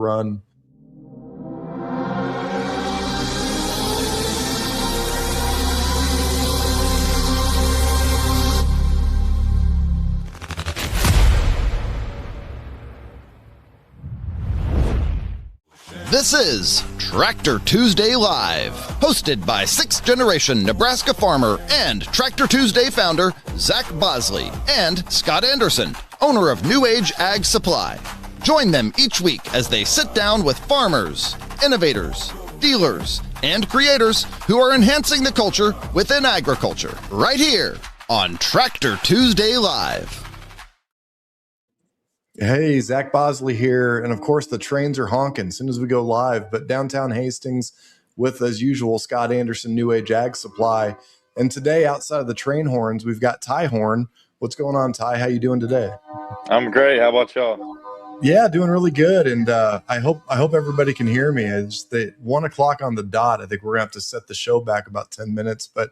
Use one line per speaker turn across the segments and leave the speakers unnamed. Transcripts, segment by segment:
run.
This is Tractor Tuesday Live, hosted by sixth-generation Nebraska farmer and Tractor Tuesday founder Zach Bosley and Scott Anderson, owner of New Age Ag Supply. Join them each week as they sit down with farmers, innovators, dealers, and creators who are enhancing the culture within agriculture, right here on Tractor Tuesday Live.
Hey, Zach Bosley here. And of course, the trains are honking as soon as we go live. But downtown Hastings with, as usual, Scott Anderson, New Age Ag Supply. And today, outside of the train horns, we've got Ty Horn. What's going on, Ty? How you doing today?
I'm great. How about y'all?
Yeah, doing really good. And I hope everybody can hear me. It's the 1 o'clock on the dot. I think we're going to have to set the show back about 10 minutes. But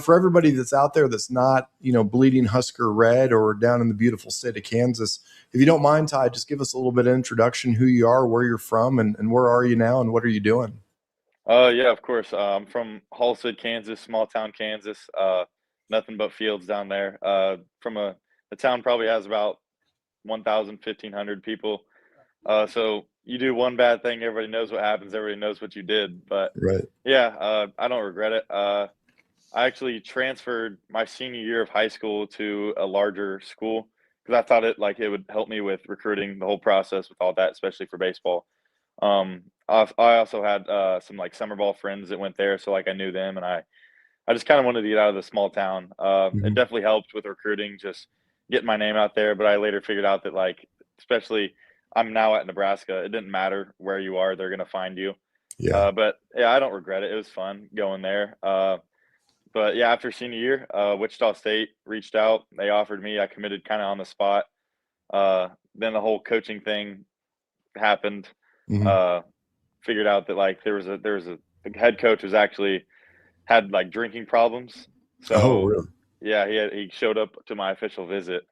for everybody that's out there that's not, bleeding Husker red or down in the beautiful state of Kansas, if you don't mind, Ty, just give us a little bit of introduction, who you are, where you're from, and where are you now, and what are you doing?
Yeah, of course. I'm from Halstead, Kansas, small town Kansas. Nothing but fields down there. The town probably has about 1,000, 1,500 people. So you do one bad thing, everybody knows what happens, everybody knows what you did. But
right.
Yeah, I don't regret it. I actually transferred my senior year of high school to a larger school because I thought it would help me with recruiting, the whole process with all that, especially for baseball. I also had some summer ball friends that went there, so I knew them, and I just kind of wanted to get out of the small town. It definitely helped with recruiting, just getting my name out there. But I later figured out that especially I'm now at Nebraska, it didn't matter where you are, they're gonna find you.
Yeah.
But yeah, I don't regret it. It was fun going there. But yeah, after senior year, Wichita State reached out. They offered me. I committed kind of on the spot. Then the whole coaching thing happened. Figured out that there was the head coach was actually had drinking problems. So
really?
Yeah, he showed up to my official visit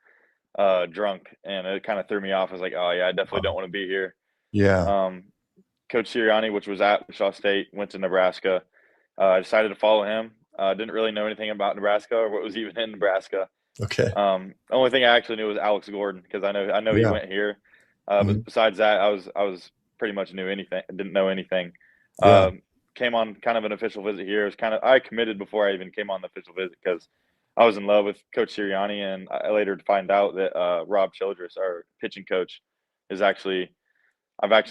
drunk, and it kind of threw me off. I was like, oh yeah, I definitely don't want to be here.
Yeah.
Coach Sirianni, which was at Wichita State, went to Nebraska. I decided to follow him. Didn't really know anything about Nebraska or what was even in Nebraska.
Okay.
The only thing I actually knew was Alex Gordon because I know he went here. But besides that, I was pretty much didn't know anything.
Yeah.
Came on kind of an official visit here. I committed before I even came on the official visit because I was in love with Coach Sirianni, and I later find out that Rob Childress, our pitching coach, I've actually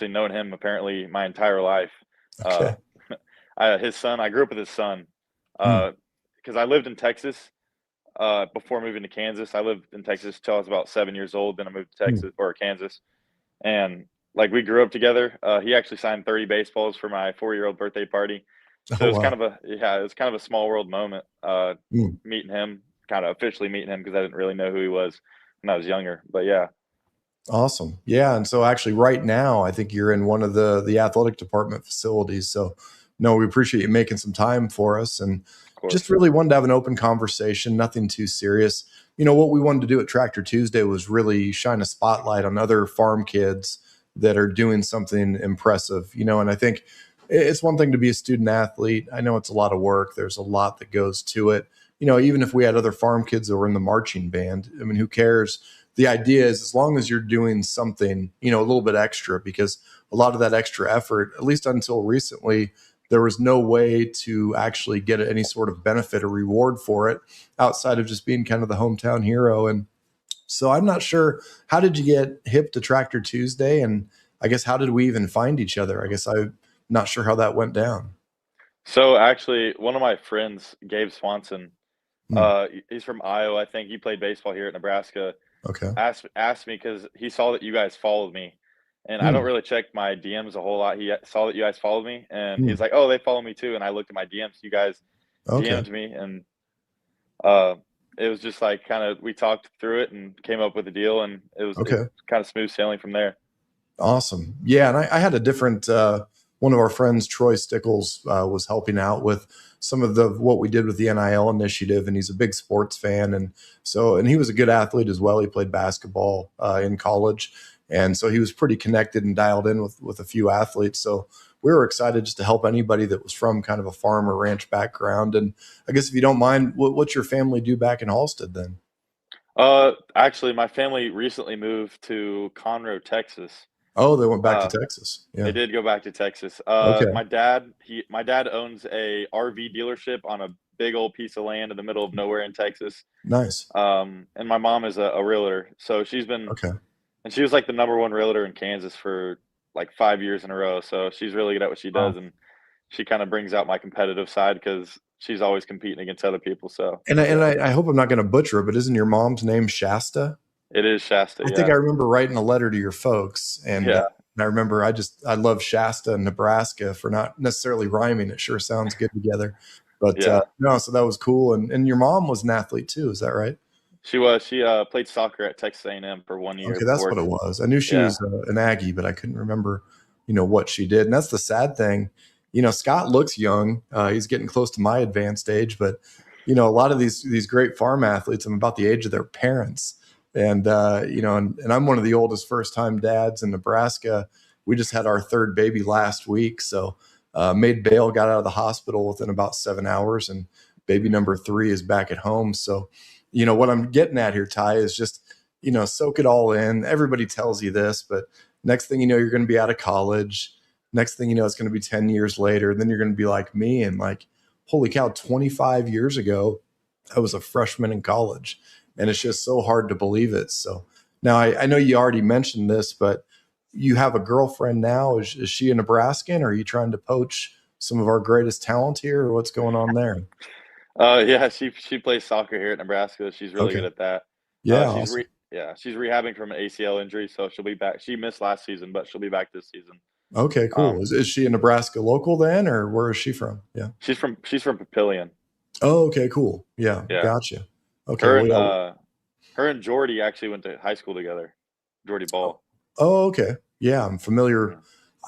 known him apparently my entire life.
Okay.
His son, I grew up with his son because I lived in Texas before moving to Kansas. I lived in Texas till I was about 7 years old. Then I moved to Texas or Kansas, and we grew up together. He actually signed 30 baseballs for my 4-year-old birthday party. So it was kind of a small world moment meeting him, kind of officially meeting him because I didn't really know who he was when I was younger. But yeah.
Awesome. Yeah. And so actually right now, I think you're in one of the athletic department facilities. So no, we appreciate you making some time for us, and just really wanted to have an open conversation, nothing too serious. What we wanted to do at Tractor Tuesday was really shine a spotlight on other farm kids that are doing something impressive, and I think it's one thing to be a student athlete. I know it's a lot of work. There's a lot that goes to it. Even if we had other farm kids that were in the marching band, I mean, who cares? The idea is as long as you're doing something, a little bit extra, because a lot of that extra effort, at least until recently, there was no way to actually get any sort of benefit or reward for it outside of just being kind of the hometown hero. And so I'm not sure, how did you get hip to Tractor Tuesday? And I guess, how did we even find each other? I guess I'm not sure how that went down.
So actually, one of my friends, Gabe Swanson, he's from Iowa. I think he played baseball here at Nebraska.
Okay.
Asked me because he saw that you guys followed me. And I don't really check my DMs a whole lot. He saw that you guys followed me, and he's like, oh, they follow me too. And I looked at my DMs. You guys DM'd me, and it was just we talked through it and came up with a deal, and it was kind of smooth sailing from there.
Awesome. Yeah, and I had a different one of our friends, Troy Stickles, was helping out with some of what we did with the NIL initiative, and he's a big sports fan, and he was a good athlete as well. He played basketball in college. And so he was pretty connected and dialed in with a few athletes. So we were excited just to help anybody that was from kind of a farm or ranch background. And I guess if you don't mind, what's your family do back in Halstead then?
Actually, my family recently moved to Conroe, Texas.
Oh, they went back to
Uh,
Texas.
they
Yeah.
did go back to Texas.
Okay.
My dad owns a RV dealership on a big old piece of land in the middle of nowhere in Texas.
Nice.
And my mom is a realtor, so
Okay.
she was like the number one realtor in Kansas for like 5 years in a row. So she's really good at what she
Wow.
does, and she kind of brings out my competitive side because she's always competing against other people. So
And
yeah,
I hope I'm not going to butcher it, but isn't your mom's name Shasta?
it is Shasta.
I think
Yeah,
I remember writing a letter to your folks, and
yeah,
I remember I love Shasta, Nebraska for not necessarily rhyming. It sure sounds good together, but
yeah.
no, so that was cool. And your mom was an athlete too, is that right?
She played soccer at Texas A&M for 1 year
Okay, that's
before.
what it was. I knew she
Yeah,
was an Aggie, but I couldn't remember, what she did. And that's the sad thing. Scott looks young. He's getting close to my advanced age, but a lot of these great farm athletes, I'm about the age of their parents. And and I'm one of the oldest first time dads in Nebraska. We just had our third baby last week, so made bail, got out of the hospital within about 7 hours, and baby number 3 is back at home. So, what I'm getting at here, Ty, is just soak it all in. Everybody tells you this, but next thing you know, you're going to be out of college. Next thing you know, it's going to be 10 years later. And then you're going to be like me and like, holy cow, 25 years ago, I was a freshman in college. And it's just so hard to believe it. So now I know you already mentioned this, but you have a girlfriend now. Is she a Nebraskan? Or are you trying to poach some of our greatest talent here? Or what's going on there?
yeah. She plays soccer here at Nebraska. She's really
Okay.
good at that.
Yeah. Awesome.
She's rehabbing from an ACL injury, so she'll be back. She missed last season, but she'll be back this season.
Okay, cool.
Um,
Is she a Nebraska local then, or where is she from? Yeah.
she's from Papillion.
Oh, okay, cool. Yeah,
Yeah,
gotcha. Okay,
her
well,
and
yeah.
her and Jordy actually went to high school together. Jordy Ball.
Oh, okay. Yeah, I'm familiar.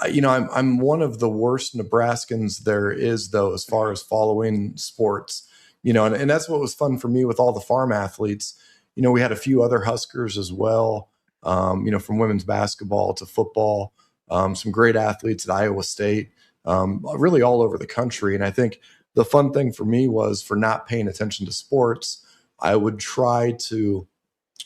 Yeah.
I'm one of the worst Nebraskans there is, though, as far as following sports. And that's what was fun for me with all the farm athletes. We had a few other Huskers as well. From women's basketball to football. Some great athletes at Iowa State. Really all over the country. And I think the fun thing for me was for not paying attention to sports, I would try to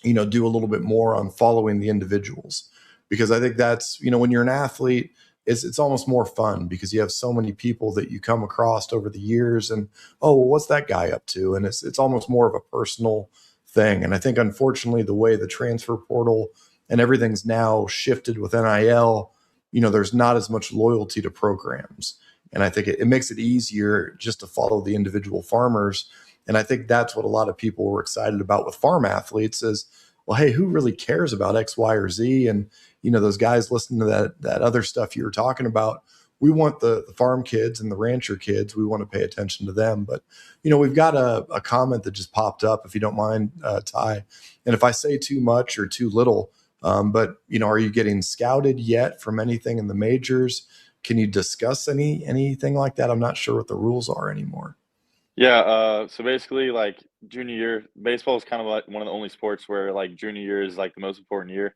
do a little bit more on following the individuals, because I think that's when you're an athlete, it's almost more fun because you have so many people that you come across over the years, and oh, well, what's that guy up to? And it's almost more of a personal thing. And I think unfortunately the way the transfer portal and everything's now shifted with NIL, there's not as much loyalty to programs. And I think it makes it easier just to follow the individual farmers. And I think that's what a lot of people were excited about with farm athletes is, well, hey, who really cares about X, Y, or Z? And, those guys listening to that other stuff you were talking about, we want the farm kids and the rancher kids. We want to pay attention to them. But, we've got a comment that just popped up, if you don't mind, Ty. And if I say too much or too little, but, are you getting scouted yet from anything in the majors? Can you discuss anything like that? I'm not sure what the rules are anymore.
Yeah, so basically, like junior year, baseball is kind of like one of the only sports where like junior year is like the most important year.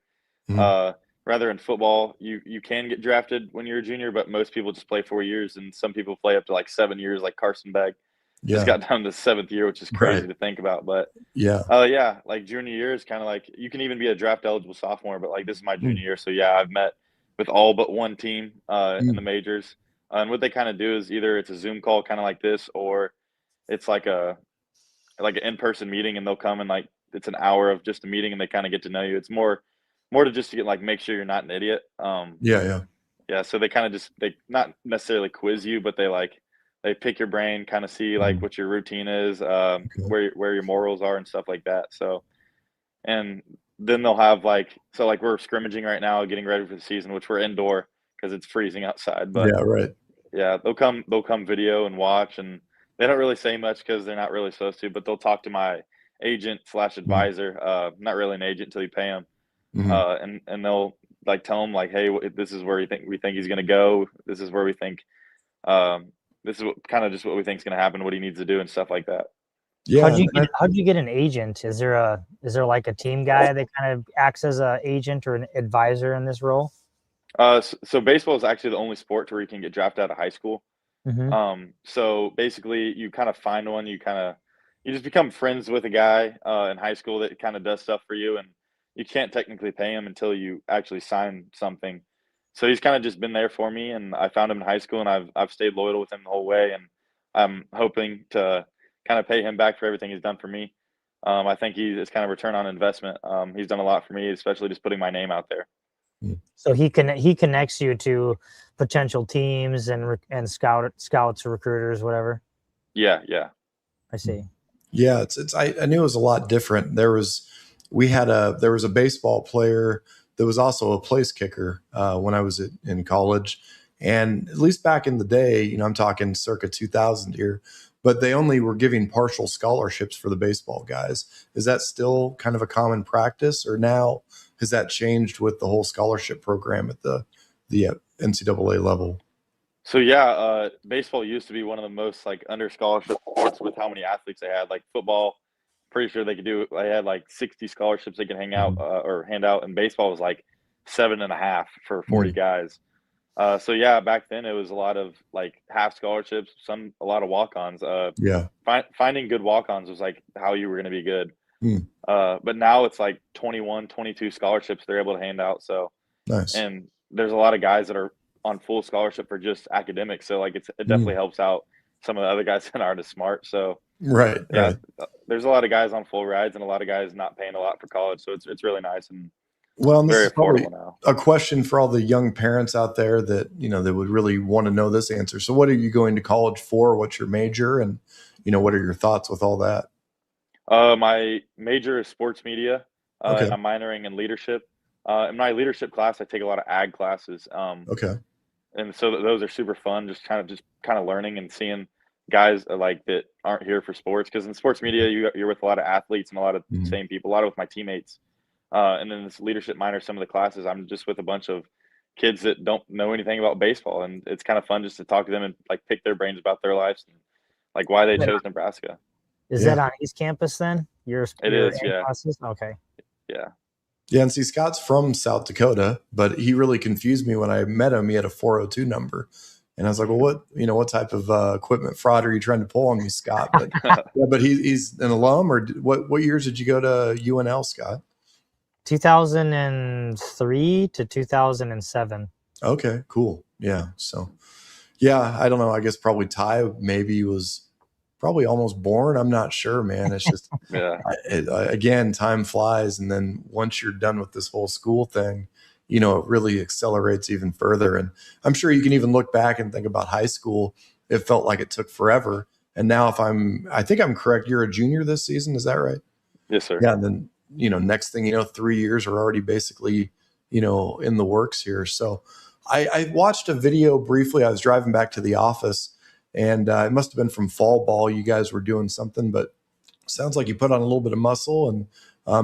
Mhm.
Uh, Rather in football, you can get drafted when you're a junior, but most people just play 4 years, and some people play up to like 7 years, like Carson Beck just
Yeah.
got down to seventh year, which is
Right.
crazy to think about. But
Yeah.
yeah, like junior year is kind of like you can even be a draft eligible sophomore, but like this is my
Mm,
junior year, so yeah, I've met with all but one team in the
mm.
majors, and what they kind of do is either it's a Zoom call, kind of like this, or it's like an in-person meeting, and they'll come and like it's an hour of just a meeting and they kind of get to know you. It's more to just to get like make sure you're not an idiot.
Yeah, yeah.
Yeah, so they kind of just they not necessarily quiz you, but they pick your brain, kind of see like
Mhm.
what your routine is,
Okay.
where your morals are and stuff like that. So and then they'll have like we're scrimmaging right now, getting ready for the season, which we're indoor because it's freezing outside. But
Yeah, right.
yeah, they'll come video and watch, and they don't really say much because they're not really supposed to, but they'll talk to my agent slash
Mhm.
advisor, not really an agent until you pay them,
Mhm.
and they'll like tell him like, hey, this is where we think he's gonna go. This is where we think, um, this is what kind of just what we think is gonna happen, what he needs to do, and stuff like that.
Yeah.
How'd you get an agent? Is there like a team guy that kind of acts as an agent or an advisor in this role?
So baseball is actually the only sport where you can get drafted out of high school.
Mm-hmm.
So basically, you kind of find one. You just become friends with a guy in high school that kind of does stuff for you, and you can't technically pay him until you actually sign something. So he's kind of just been there for me, and I found him in high school, and I've stayed loyal with him the whole way, and I'm hoping to kind of pay him back for everything he's done for me. I think it's kind of return on investment. He's done a lot for me, especially just putting my name out there.
So he connects you to potential teams and scouts or recruiters, whatever.
Yeah.
I see.
Yeah, I knew it was a lot different. There was a baseball player that was also a place kicker when I was in college, and at least back in the day, I'm talking circa 2000 here, but they only were giving partial scholarships for the baseball guys. Is that still kind of a common practice, or now has that changed with the whole scholarship program at the NCAA level?
So yeah, baseball used to be one of the most like under scholarship sports with how many athletes they had. Like football, pretty sure they had like 60 scholarships they could hang out or hand out, and baseball was like 7.5 for 40 guys. So yeah, back then it was a lot of like half scholarships, a lot of walk-ons. Finding good walk-ons was like how you were going to be good. But now it's like 21, 22 scholarships they're able to hand out. So
nice.
And there's a lot of guys that are on full scholarship for just academics. So like it definitely helps out some of the other guys that aren't as smart. So
right.
There's a lot of guys on full rides and a lot of guys not paying a lot for college. So it's really nice and
very
affordable now.
A question for all the young parents out there that, that would really want to know this answer. So what are you going to college for? What's your major? And, what are your thoughts with all that?
My major is sports media.
Okay.
And I'm minoring in leadership. In my leadership class, I take a lot of ag classes.
Okay.
And so those are super fun, just kind of learning and seeing guys like that aren't here for sports. Because in sports media, you're with a lot of athletes and a lot of same people, a lot of with my teammates. And then this leadership minor, some of the classes, I'm just with a bunch of kids that don't know anything about baseball. And it's kind of fun just to talk to them and like pick their brains about their lives and like why they chose Nebraska.
Is that on East Campus then?
It is, yeah.
Classes? Okay.
Yeah.
Yeah, and see, Scott's from South Dakota, but he really confused me when I met him. He had a 402 number, and I was like, "Well, what type of equipment fraud are you trying to pull on me, Scott?" But but he's an alum, or what years did you go to UNL, Scott?
2003 to 2007.
Okay, cool. Yeah, so I don't know. I guess probably Ty maybe was probably almost born. I'm not sure, man. It's just, again, time flies. And then once you're done with this whole school thing, it really accelerates even further. And I'm sure you can even look back and think about high school. It felt like it took forever. And now I think I'm correct. You're a junior this season. Is that right?
Yes, sir.
Yeah. And then, next thing, 3 years are already basically, in the works here. So I watched a video briefly. I was driving back to the office, and it must have been from fall ball. You guys were doing something, but sounds like you put on a little bit of muscle. And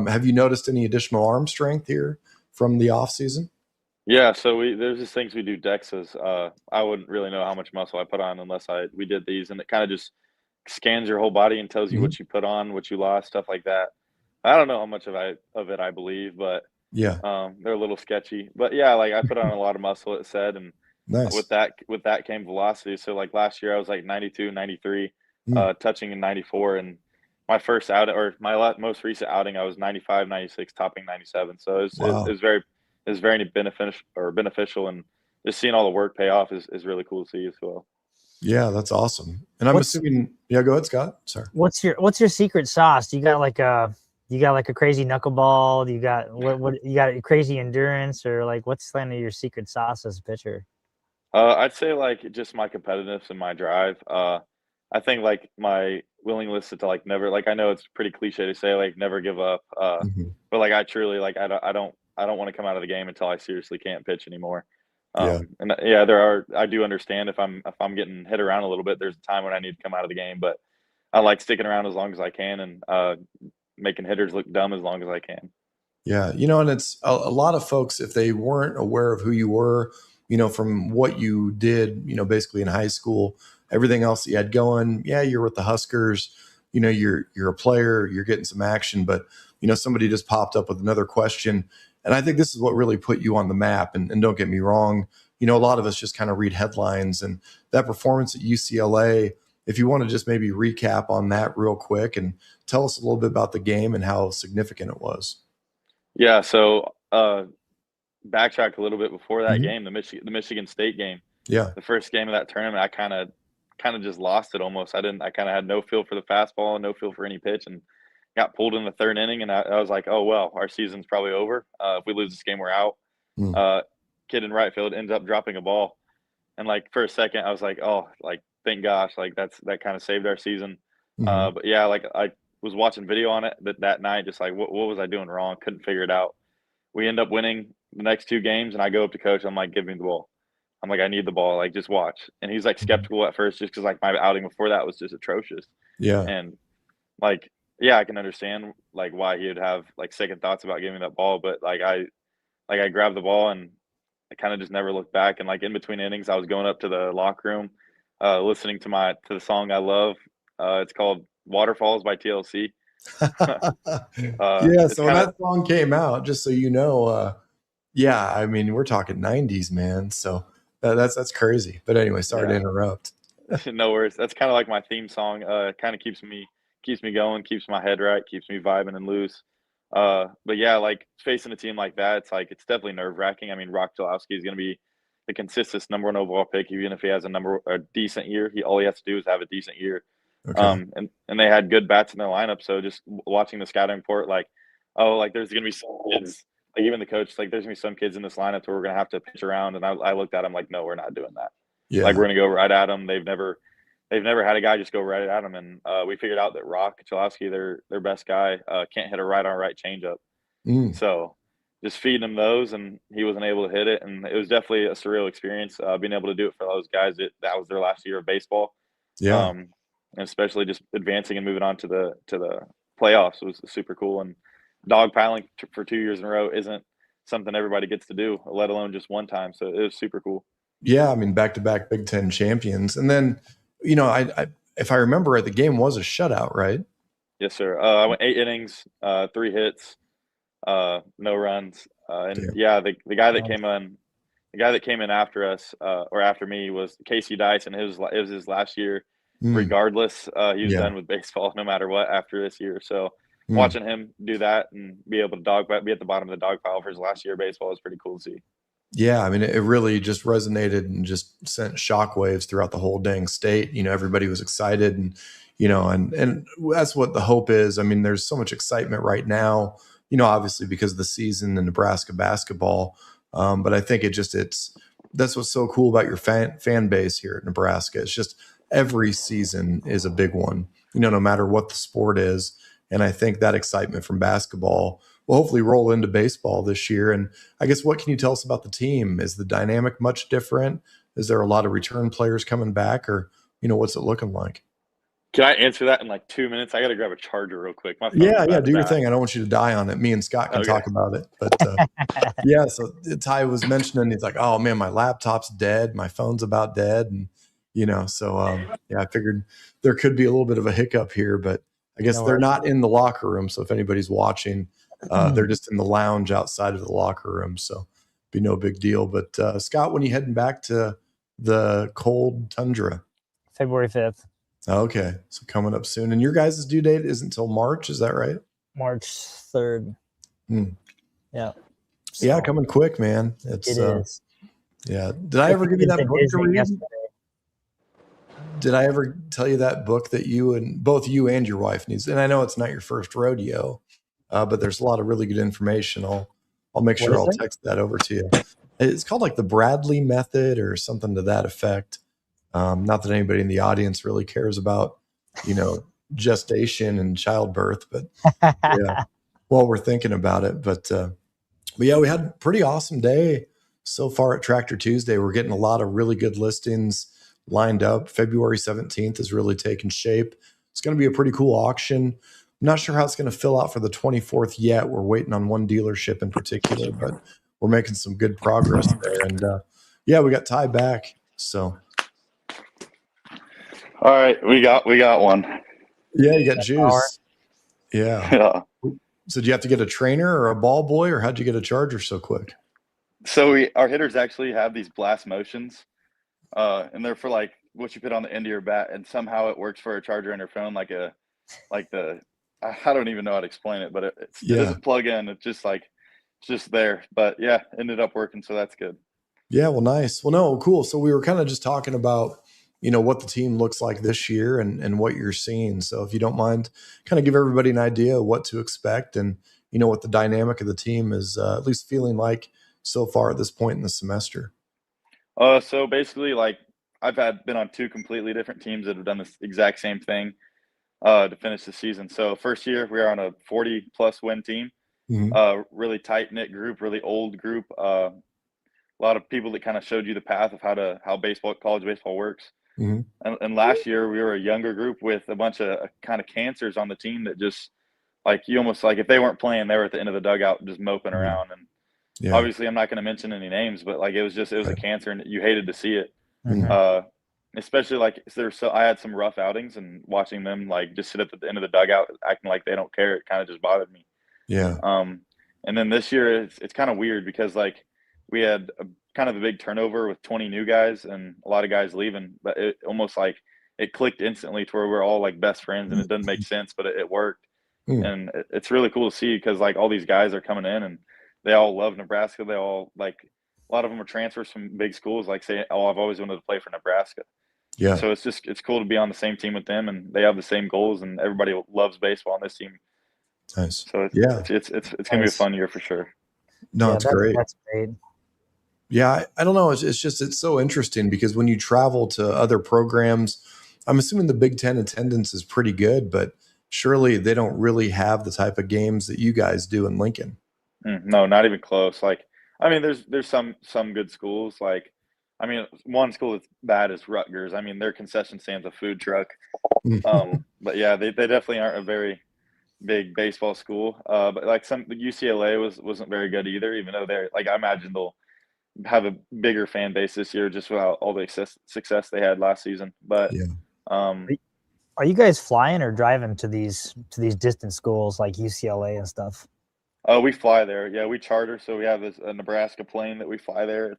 have you noticed any additional arm strength here from the off season?
Yeah, so there's these things we do DEXAs. I wouldn't really know how much muscle I put on unless we did these, and it kind of just scans your whole body and tells you what you put on, what you lost, stuff like that. I don't know how much of it I believe, but they're a little sketchy. But yeah, like I put on a lot of muscle, it said, and
nice.
With that came velocity. So like last year I was like 92, 93, touching in 94, and my first outing or my most recent outing I was 95, 96, topping 97. So it was very beneficial, and just seeing all the work pay off is really cool to see as well.
Yeah, that's awesome. And I'm assuming, go ahead, Scott. Sorry.
What's your secret sauce? Do you got like a crazy knuckleball? Do you got what you got crazy endurance, or like what's kind of your secret sauce as a pitcher?
I'd say like just my competitiveness and my drive. I think like my willingness to like never, like I know it's pretty cliche to say like never give up, but like I truly like I don't want to come out of the game until I seriously can't pitch anymore. And I do understand if I'm getting hit around a little bit, there's a time when I need to come out of the game, but I like sticking around as long as I can and making hitters look dumb as long as I can.
Yeah, and it's a lot of folks, if they weren't aware of who you were, from what you did, basically in high school, everything else that you had going. Yeah, you're with the Huskers, you're a player, you're getting some action, but somebody just popped up with another question. And I think this is what really put you on the map. And don't get me wrong, a lot of us just kind of read headlines, and that performance at UCLA, if you want to just maybe recap on that real quick and tell us a little bit about the game and how significant it was.
Yeah. So backtrack a little bit before that game, the Michigan State game.
Yeah.
The first game of that tournament, I kind of just lost it almost. I kind of had no feel for the fastball, no feel for any pitch, and got pulled in the third inning. And I was like, oh, well, our season's probably over. If we lose this game, we're out. Kid in right field ends up dropping a ball. And like for a second, I was like, oh, like, thank gosh, like that kind of saved our season. But yeah, like I was watching video on it that night, just like, what was I doing wrong? Couldn't figure it out. We end up winning the next 2 games, and I go up to coach. I'm like, give me the ball. I'm like, I need the ball. Like, just watch. And he's like skeptical at first, just because like my outing before that was just atrocious.
Yeah.
And like, yeah, I can understand like why he would have like second thoughts about giving me that ball. But like I grabbed the ball and I kind of just never looked back. And like in between innings, I was going up to the locker room, listening to the song I love. It's called Waterfalls by TLC.
Yeah. So when that song came out, just so you know, yeah, I mean, we're talking 90s, man. So that's crazy. But anyway, sorry to interrupt.
No worries. That's kind of like my theme song. Kind of keeps me going, keeps my head right, keeps me vibing and loose. But yeah, like facing a team like that, it's definitely nerve wracking. I mean, Rock Chalowski is going to be the consistent #1 overall pick, even if he has a decent year. All he has to do is have a decent year.
Okay.
And they had good bats in their lineup. So just watching the scouting report, like, oh, like there's going to be some kids, like even the coach, like there's going to be some kids in this lineup where we're going to have to pitch around. And I looked at him like, no, we're not doing that.
Yeah.
Like we're going to go right at them. They've never had a guy just go right at them. And we figured out that Rock Chalowski, their best guy, can't hit a right on right changeup. So just feeding him those, and he wasn't able to hit it. And it was definitely a surreal experience being able to do it for those guys. That was their last year of baseball.
Yeah.
And especially just advancing and moving on to the playoffs was super cool. And dogpiling for 2 years in a row isn't something everybody gets to do, let alone just one time. So it was super cool.
Yeah, I mean, back-to-back Big Ten champions. And then, I if I remember, the game was a shutout, right?
Yes, sir. I went 8 innings, 3 hits, no runs. And the guy that came in after us or after me was Casey Dice, and it was his last year. Regardless, he was done with baseball no matter what after this year. So watching him do that and be able to be at the bottom of the dog pile for his last year of baseball is pretty cool to see.
Yeah, I mean, it really just resonated and just sent shockwaves throughout the whole dang state. Everybody was excited, and and that's what the hope is. I mean, there's so much excitement right now, obviously because of the season and Nebraska basketball. But I think that's what's so cool about your fan base here at Nebraska. It's just every season is a big one, no matter what the sport is. And I think that excitement from basketball will hopefully roll into baseball this year. And I guess, what can you tell us about the team? Is the dynamic much different? Is there a lot of return players coming back, or, what's it looking like?
Can I answer that in like 2 minutes? I got to grab a charger real quick.
Yeah, do your thing. I don't want you to die on it. Me and Scott can talk about it. But yeah, so Ty was mentioning, he's like, oh man, my laptop's dead. My phone's about dead. And, so I figured there could be a little bit of a hiccup here, but I guess they're not in the locker room. So if anybody's watching, they're just in the lounge outside of the locker room. So be no big deal. But Scott, when are you heading back to the cold tundra?
February 5th.
Okay. So coming up soon. And your guys' due date isn't until March. Is that right?
March 3rd. Yeah. So,
yeah. Coming quick, man. It is. Yeah. Did I ever give you that book to read? Yesterday. Did I ever tell you that book that both you and your wife needs? And I know it's not your first rodeo, but there's a lot of really good information. I'll make sure I'll text that over to you. It's called like the Bradley Method or something to that effect. Not that anybody in the audience really cares about, gestation and childbirth, but yeah, well, we're thinking about it. But yeah, we had a pretty awesome day so far at Tractor Tuesday. We're getting a lot of really good listings lined up. February 17th is really taking shape. It's going to be a pretty cool auction. I'm not sure how it's going to fill out for the 24th yet. We're waiting on one dealership in particular, but we're making some good progress there. And yeah, we got Ty back. So.
All right, we got one.
Yeah, you got
That power.
juice. Yeah.
Yeah.
So do you have to get a trainer or a ball boy, or how'd you get a charger so quick?
So our hitters actually have these blast motions, and they're for like what you put on the end of your bat, and somehow it works for a charger in your phone, like the I don't even know how to explain it, but it
Yeah.
doesn't plug in. It's just like it's just there. But yeah, ended up working, so that's good.
Yeah, well, nice. Well, no, cool. So we were kind of just talking about, what the team looks like this year and what you're seeing. So if you don't mind, kind of give everybody an idea of what to expect and, what the dynamic of the team is at least feeling like so far at this point in the semester.
So basically, like been on two completely different teams that have done this exact same thing to finish the season. So first year we were on a 40+ win team,
Mhm.
really tight knit group, really old group. A lot of people that kind of showed you the path of how college baseball works.
Mhm.
And last year we were a younger group with a bunch of kind of cancers on the team that just like you almost like if they weren't playing, they were at the end of the dugout just moping
Mhm.
around. And
Yeah.
obviously, I'm not going to mention any names, but like it was a
Right.
cancer, and you hated to see it.
Mhm.
Uh, Especially like I had some rough outings, and watching them like just sit at the end of the dugout acting like they don't care, it kind of just bothered me.
Yeah.
And then this year it's kind of weird because like we had kind of a big turnover with 20 new guys and a lot of guys leaving, but it almost like it clicked instantly to where we're all like best friends, and it doesn't make sense, but it worked.
Mm.
And it's really cool to see because like all these guys are coming in and they all love Nebraska. They all like a lot of them are transfers from big schools, like say, "Oh, I've always wanted to play for Nebraska."
Yeah.
So it's cool to be on the same team with them, and they have the same goals, and everybody loves baseball on this team.
Nice.
So
Yeah.
it's gonna be a
Nice.
fun year for sure.
No,
Yeah,
it's great.
that's great.
Yeah, I don't know. It's just it's so interesting because when you travel to other programs, I'm assuming the Big Ten attendance is pretty good, but surely they don't really have the type of games that you guys do in Lincoln.
No, not even close. Like, I mean, there's some good schools. Like, I mean, one school that's bad is Rutgers. I mean, their concession stand's a food truck. But yeah, they definitely aren't a very big baseball school. But like the UCLA wasn't very good either. Even though they're like, I imagine they'll have a bigger fan base this year just without all the success they had last season. But
Yeah.
Are you guys flying or driving to these distant schools like UCLA and stuff?
we fly there. Yeah, we charter, so we have a Nebraska plane that we fly there.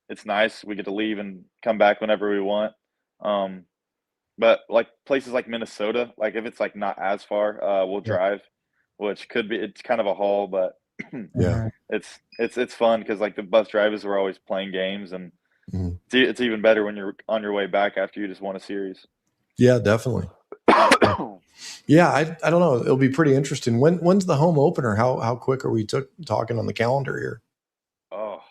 It's nice. We get to leave and come back whenever we want. Um, but like places like Minnesota, like if it's like not as far, we'll
Yeah.
drive, which could be it's kind of a haul, but
Yeah.
it's fun because like the bus drivers were always playing games, and
Mhm.
it's even better when you're on your way back after you just won a series.
Yeah, definitely. Yeah, I don't know. It'll be pretty interesting. When's the home opener? How quick are we talking on the calendar here?
Oh,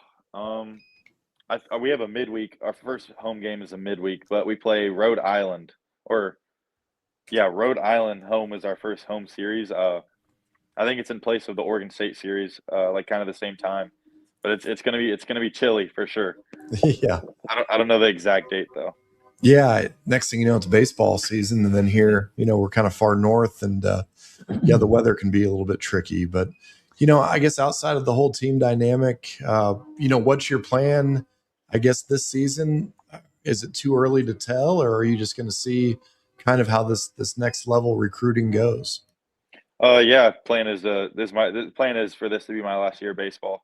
we have a midweek. Our first home game is a midweek, but we play Rhode Island, or yeah, Rhode Island home is our first home series. I think it's in place of the Oregon State series, like kind of the same time, but it's gonna be chilly for sure.
Yeah.
I don't know the exact date though.
Yeah. Next thing you know, it's baseball season, and then here, we're kind of far north, and yeah, the weather can be a little bit tricky. But I guess outside of the whole team dynamic, what's your plan? I guess this season, is it too early to tell, or are you just going to see kind of how this next level recruiting goes?
Yeah, plan is the plan is for this to be my last year of baseball.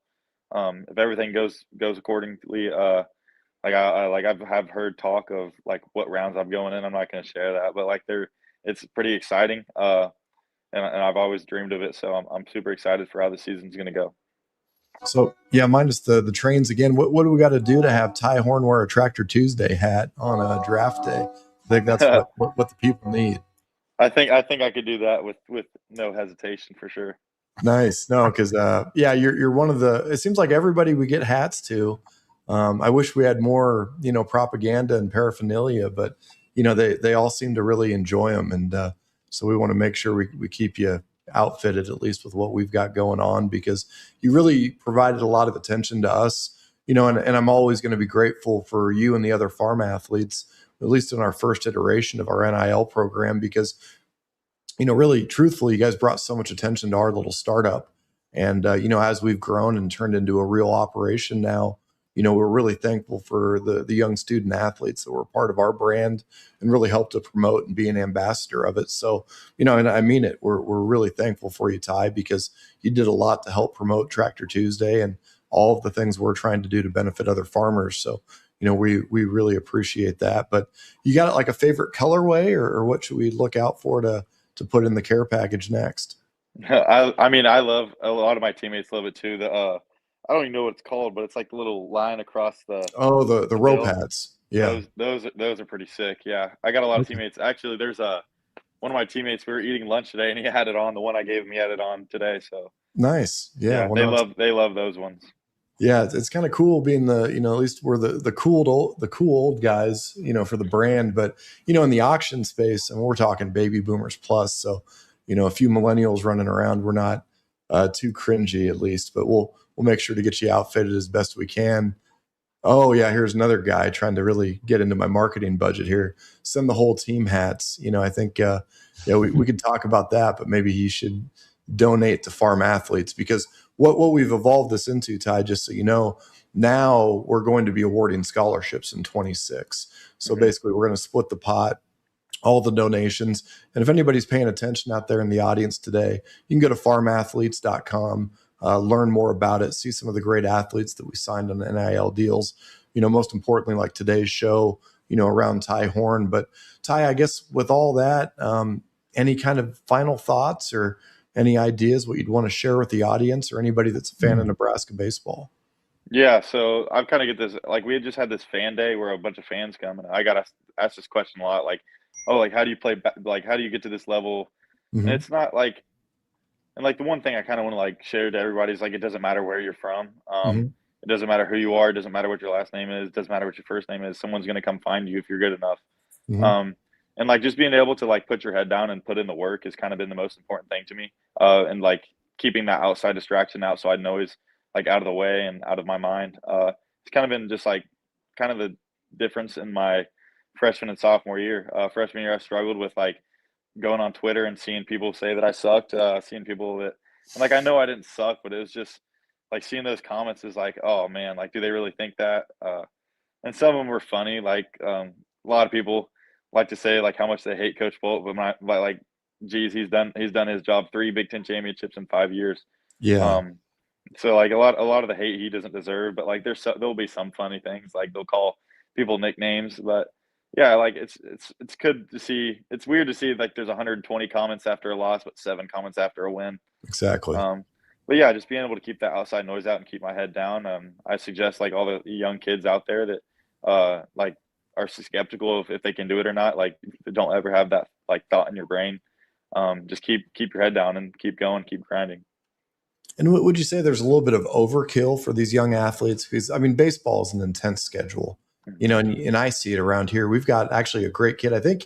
If everything goes accordingly, I've heard talk of like what rounds I'm going in. I'm not going to share that, but like it's pretty exciting. And I've always dreamed of it, so I'm super excited for how the season's going to go.
So yeah, minus the trains again. What do we got to do to have Ty Horn wear a Tractor Tuesday hat on a draft day? I think that's what the people need.
I think I could do that with no hesitation for sure.
Nice. No, because yeah, you're one of the. It seems like everybody we get hats to. I wish we had more, propaganda and paraphernalia, but they all seem to really enjoy them, and so we want to make sure we keep you outfitted at least with what we've got going on, because you really provided a lot of attention to us, and I'm always going to be grateful for you and the other farm athletes, at least in our first iteration of our NIL program, because really truthfully, you guys brought so much attention to our little startup. And, as we've grown and turned into a real operation now, we're really thankful for the young student athletes that were part of our brand and really helped to promote and be an ambassador of it. So, and I mean it, we're really thankful for you, Ty, because you did a lot to help promote Tractor Tuesday and all of the things we're trying to do to benefit other farmers. So, we really appreciate that. But you got like a favorite colorway, or what should we look out for to put in the care package next?
I mean, I love, a lot of my teammates love it too. I don't even know what it's called, but it's like the little line across the
The row
bill.
pads. Yeah.
Those are pretty sick. Yeah, I got a lot of teammates. Actually, there's one of my teammates. We were eating lunch today, and he had it on. The one I gave him, he had it on today. So
nice. Yeah.
Well, they love those ones.
Yeah, it's kind of cool being at least we're the cool old guys, for the brand. But in the auction space, and we're talking baby boomers plus, so a few millennials running around. We're not too cringy, at least, but we'll make sure to get you outfitted as best we can. Oh yeah, here's another guy trying to really get into my marketing budget here. Send the whole team hats. I think we could talk about that, but maybe he should donate to farm athletes, because what we've evolved this into, Ty, just so you know, now we're going to be awarding scholarships in 26. So basically we're going to split the pot, all the donations. And if anybody's paying attention out there in the audience today, you can go to farmathletes.com, learn more about it, see some of the great athletes that we signed on NIL deals, most importantly, like today's show, around Ty Horn. But Ty, I guess with all that, any kind of final thoughts or any ideas what you'd want to share with the audience or anybody that's a fan of Nebraska baseball?
Yeah, so I've kind of get this, like, we had just had this fan day where a bunch of fans come, and I got asked this question a lot, like, oh, like, how do you play, like, how do you get to this level? And it's not like, and like the one thing I kind of want to like share to everybody is like, it doesn't matter where you're from. It doesn't matter who you are. It doesn't matter what your last name is. It doesn't matter what your first name is. Someone's going to come find you if you're good enough. And like just being able to like put your head down and put in the work has kind of been the most important thing to me. And like keeping that outside distraction outside noise like out of the way and out of my mind. It's kind of been just like kind of the difference in my freshman and sophomore year. Freshman year, I struggled with like going on Twitter and seeing people say that I sucked, seeing people that, and like I know I didn't suck, but it was just like seeing those comments is like, oh man, like do they really think that? And some of them were funny. Like a lot of people like to say like how much they hate Coach Bolt, but like, geez, he's done his job, 3 Big Ten championships in 5 years.
Yeah.
So like a lot of the hate he doesn't deserve, but like there'll be some funny things, like they'll call people nicknames, but yeah, like it's good to see. It's weird to see like there's 120 comments after a loss, but 7 comments after a win.
Exactly.
But yeah, just being able to keep that outside noise out and keep my head down. I suggest like all the young kids out there that like are skeptical of if they can do it or not. Like don't ever have that like thought in your brain. Just keep your head down and keep going, keep grinding.
And would you say there's a little bit of overkill for these young athletes? Because I mean, baseball is an intense schedule, and I see it around here. We've got actually a great kid. I think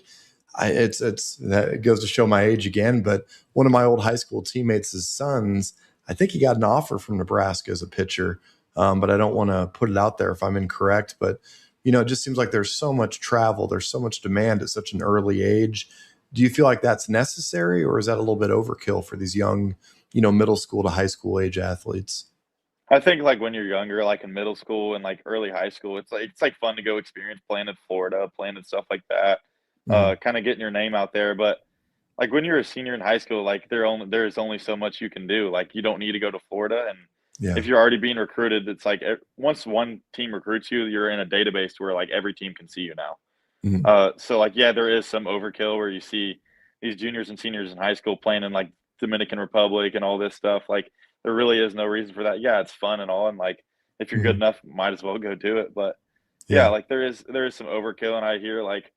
it goes to show my age again, but one of my old high school teammates' sons, I think he got an offer from Nebraska as a pitcher, but I don't want to put it out there if I'm incorrect. But it just seems like there's so much travel, there's so much demand at such an early age. Do you feel like that's necessary, or is that a little bit overkill for these young, middle school to high school age athletes?
I think like when you're younger, like in middle school and like early high school, it's like fun to go experience playing in Florida, playing and stuff like that, kind of getting your name out there. But like when you're a senior in high school, like there's only so much you can do. Like you don't need to go to Florida, and if you're already being recruited, it's like once one team recruits you, you're in a database where like every team can see you now. So like, yeah, there is some overkill where you see these juniors and seniors in high school playing in like Dominican Republic and all this stuff. Like there really is no reason for that. Yeah, it's fun and all. And like, if you're good enough, might as well go do it. But yeah, like there is some overkill. And I hear like,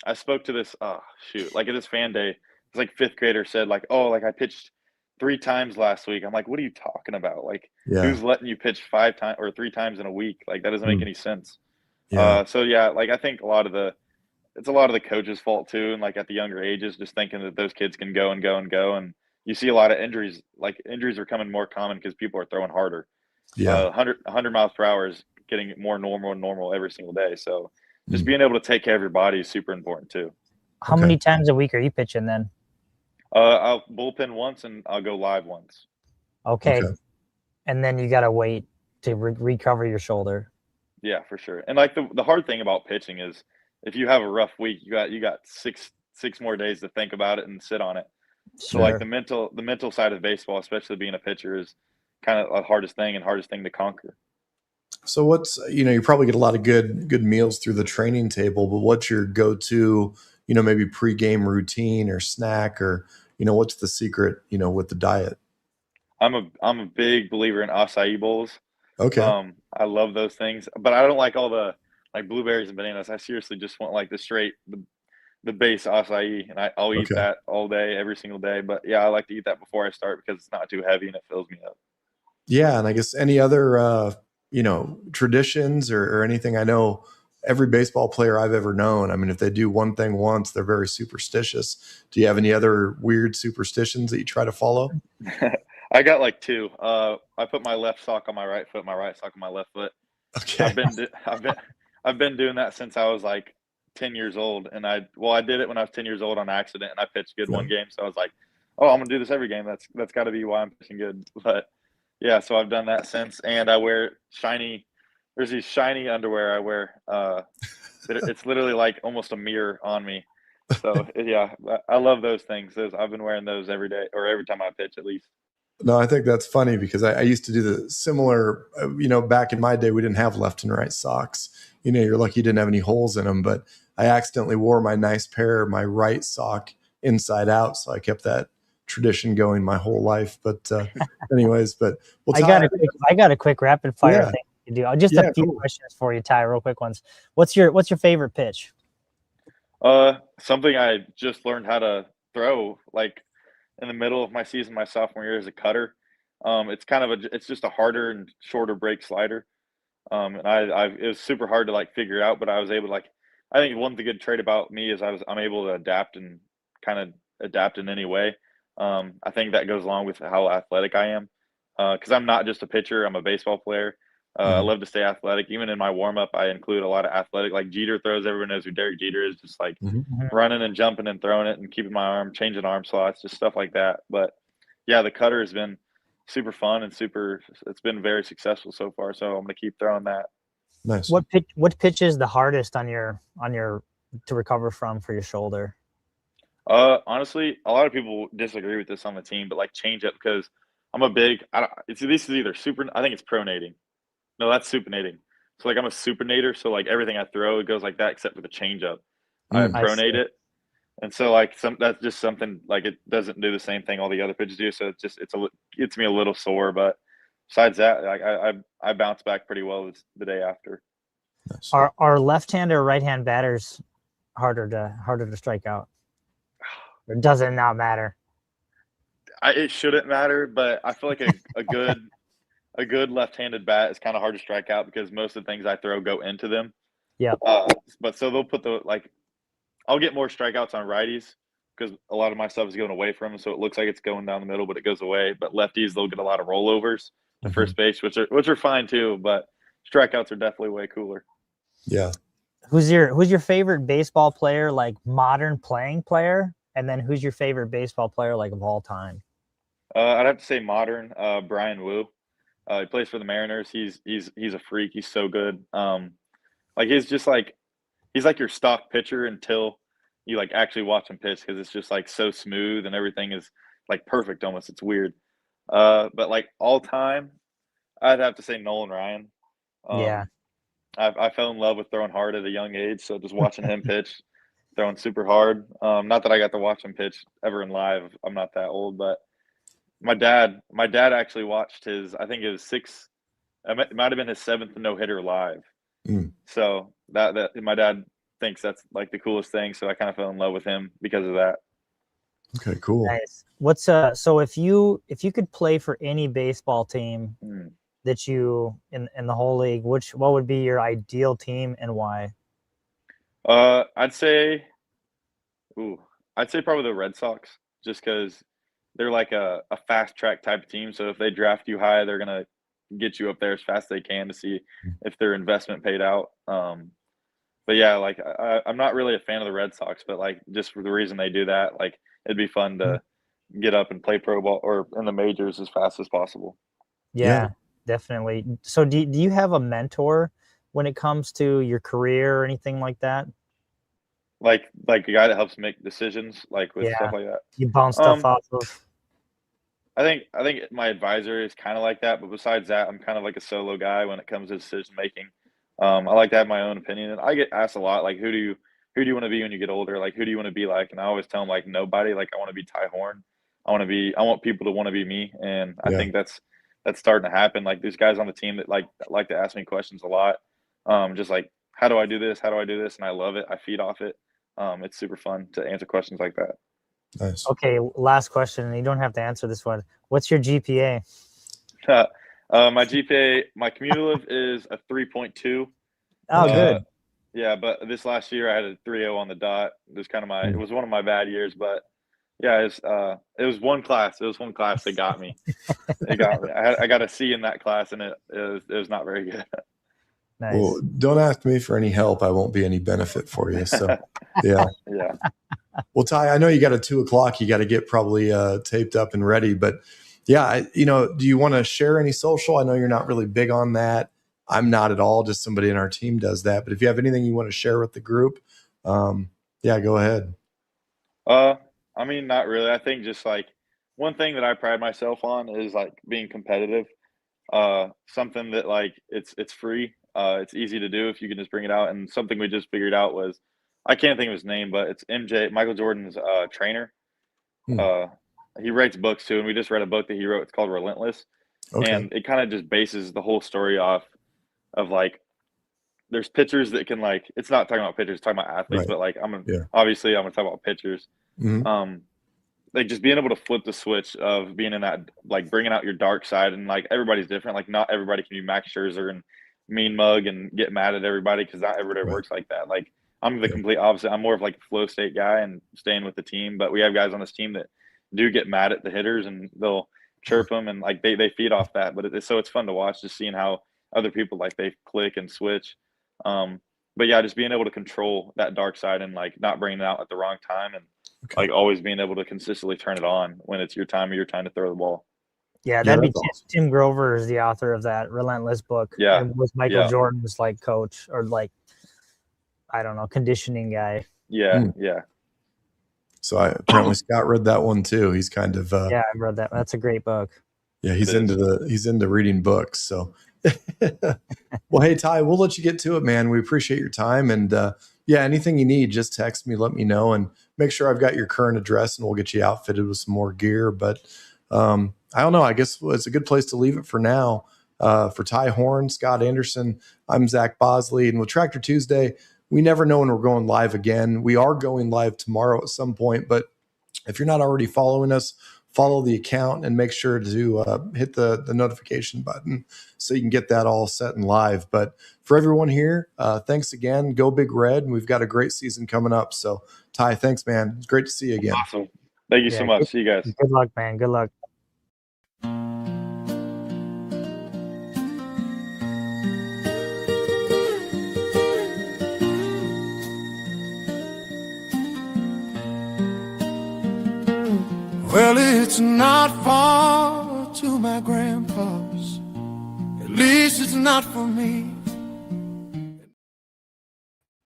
I spoke to this, like at this fan day, it's like 5th grader said like, oh, like I pitched 3 times last week. I'm like, what are you talking about? Like who's letting you pitch 5 times or 3 times in a week? Like that doesn't make any sense. So yeah, like I think it's a lot of the coach's fault too. And like at the younger ages, just thinking that those kids can go and go and go. And you see a lot of injuries, like injuries are coming more common because people are throwing harder. 100 miles per hour is getting more normal and normal every single day. So just being able to take care of your body is super important too.
How many times a week are you pitching then?
I'll bullpen once and I'll go live once.
Okay. And then you got to wait to recover your shoulder.
Yeah, for sure. And like the hard thing about pitching is if you have a rough week, you got six more days to think about it and sit on it. So like
Sure.
the mental side of baseball, especially being a pitcher, is kind of the hardest thing and hardest thing to conquer.
So what's, you probably get a lot of good meals through the training table, but what's your go-to, maybe pregame routine or snack, or, what's the secret, with the diet?
I'm a big believer in acai bowls.
Okay.
I love those things, but I don't like all the like blueberries and bananas. I seriously just want like the base acai, and I'll eat
Okay.
that all day, every single day. But yeah, I like to eat that before I start because it's not too heavy and it fills me up.
Yeah. And I guess any other, traditions or anything. I know every baseball player I've ever known, I mean, if they do one thing once, they're very superstitious. Do you have any other weird superstitions that you try to follow?
I got like two. I put my left sock on my right foot, my right sock on my left foot.
Okay.
I've been doing that since I was like 10 years old, and I did it when I was 10 years old on accident, and I pitched good
Yeah.
one game, so I was like, oh, I'm gonna do this every game. That's got to be why I'm pitching good. But yeah, so I've done that since, and I wear shiny. There's these shiny underwear I wear. It's literally like almost a mirror on me. So yeah, I love those things. I've been wearing those every day or every time I pitch at least.
No, I think that's funny because I used to do the similar, back in my day, we didn't have left and right socks. You're lucky you didn't have any holes in them, but I accidentally wore my nice pair, my right sock inside out. So I kept that tradition going my whole life. But anyways, well, Ty,
I got a quick rapid fire
yeah,
thing to do. Just
yeah,
a few
cool.
questions for you, Ty, real quick ones. What's your favorite pitch?
Something I just learned how to throw like in the middle of my season, my sophomore year, as a cutter. It's just a harder and shorter break slider. And it was super hard to like figure out, but I was able to like, I think one the good trait about me is I'm able to adapt and kind of adapt in any way. I think that goes along with how athletic I am. Because I'm not just a pitcher, I'm a baseball player. I
Mhm,
love to stay athletic. Even in my warm up, I include a lot of athletic, like Jeter throws. Everyone knows who Derek Jeter is, just like
mhm.
Mhm.
running and jumping and throwing it and keeping my arm, changing arm slots, just stuff like that. But yeah, the cutter has been super fun and it's been very successful so far. So I'm going to keep throwing that.
Nice.
What pitch is the hardest on your to recover from for your shoulder?
Honestly, a lot of people disagree with this on the team, but like change up because I'm a big, I don't, it's, this is either I think it's pronating. No, that's supinating. So like I'm a supinator. So like everything I throw, it goes like that, except for the change up. I
Mm,
I
pronate
see.
it. And so like that's just something like it doesn't do the same thing all the other pitches do. So it's me a little sore, but besides that, like I bounce back pretty well the day after.
nice.
Are left-hand or right-hand batters harder to strike out? Or does it not matter?
It shouldn't matter, but I feel like a good left-handed bat is kind of hard to strike out because most of the things I throw go into them.
Yep.
But so they'll put I'll get more strikeouts on righties because a lot of my stuff is going away from them, so it looks like it's going down the middle, but it goes away. But lefties, they'll get a lot of rollovers to
Mhm.
first base, which are fine too. But strikeouts are definitely way cooler.
Yeah.
Who's your favorite baseball player, like modern playing player? And then who's your favorite baseball player, like of all time?
I'd have to say modern. Brian Wu. He plays for the Mariners. He's a freak. He's so good. Like he's like your stock pitcher until you like actually watch him pitch because it's just like so smooth and everything is like perfect almost. It's weird. But like all time, I'd have to say Nolan Ryan.
Yeah.
Um, I fell in love with throwing hard at a young age, so just watching him pitch, throwing super hard. Not that I got to watch him pitch ever in live. I'm not that old, but my dad actually watched his. I think it was six. It might have been his seventh no hitter live.
Mm,
So that my dad thinks that's like the coolest thing. So I kind of fell in love with him because of that.
okay, cool.
Nice. So if you could play for any baseball team
Hmm.
that you in the whole league, what would be your ideal team and why?
I'd say, I'd say probably the Red Sox, just because they're like a fast track type of team. So if they draft you high, they're gonna get you up there as fast as they can to see if their investment paid out. But yeah, like I'm not really a fan of the Red Sox, but like just for the reason they do that, like it'd be fun to get up and play pro ball or in the majors as fast as possible.
Yeah.
Yeah, definitely. So do you have a mentor when it comes to your career or anything like that?
Like a guy that helps make decisions, like with stuff like that.
You bounce stuff off of.
I think my advisor is kind of like that, but besides that, I'm kind of like a solo guy when it comes to decision making. I like to have my own opinion, and I get asked a lot, like, who do you want to be when you get older? Like, who do you want to be like? And I always tell them, like, nobody. Like, I want to be Ty Horn. I want people to want to be me, and I think that's starting to happen. Like, there's guys on the team that like to ask me questions a lot. Just like, how do I do this? How do I do this? And I love it. I feed off it. It's super fun to answer questions like that.
Nice.
Okay, last question, and you don't have to answer this one. What's your GPA?
My GPA, my cumulative is a 3.2.
Oh, good.
Yeah, but this last year I had a 3.0 on the dot. It was kind of it was one of my bad years, but yeah, it was one class. It was one class that got me. It got me. I got a C in that class, and it was not very good.
Nice.
Well, don't ask me for any help. I won't be any benefit for you. So, yeah.
Yeah.
Well, Ty, I know you got a 2:00. You got to get probably taped up and ready. But yeah, do you want to share any social? I know you're not really big on that. I'm not at all. Just somebody in our team does that. But if you have anything you want to share with the group, yeah, go ahead.
I mean, not really. I think just like one thing that I pride myself on is like being competitive. Something that like it's free. It's easy to do if you can just bring it out. And something we just figured out was, I can't think of his name, but it's Michael Jordan's trainer. He writes books too, and we just read a book that he wrote. It's called Relentless.
Okay.
And it kind of just bases the whole story off of like, there's pitchers that can like, it's not talking about pitchers, it's talking about athletes,
Right.
but like obviously I'm gonna talk about pitchers.
Mm-hmm.
Like just being able to flip the switch of being in that, like bringing out your dark side, and like everybody's different. Like not everybody can be Max Scherzer and mean mug and get mad at everybody, because not everybody works like that. Like I'm the complete opposite. I'm more of like a flow state guy and staying with the team. But we have guys on this team that do get mad at the hitters, and they'll chirp them, and like they feed off that. But so it's fun to watch, just seeing how other people like they click and switch. But yeah, just being able to control that dark side and like not bringing it out at the wrong time, and like always being able to consistently turn it on when it's your time to throw the ball.
Yeah, that'd be
awesome.
Tim Grover is the author of that Relentless book.
Yeah.
And was Michael Jordan's like coach or like, I don't know, conditioning guy.
Yeah.
So apparently Scott read that one too. He's kind of
yeah, I read that. That's a great book.
Yeah, he's into reading books. So well, hey Ty, we'll let you get to it, man. We appreciate your time, and yeah, anything you need, just text me, let me know, and make sure I've got your current address, and we'll get you outfitted with some more gear. But I don't know. I guess it's a good place to leave it for now. For Ty Horn, Scott Anderson, I'm Zach Bosley, and with Tractor Tuesday, we never know when we're going live again. We are going live tomorrow at some point, but if you're not already following us, follow the account and make sure to hit the notification button so you can get that all set and live. But for everyone here, thanks again. Go Big Red. And we've got a great season coming up. So Ty, thanks, man. It's great to see you again.
Awesome. Thank you so much. See you guys.
Good luck, man. Good luck.
Well, it's not far to my grandpa's. At least it's not for me.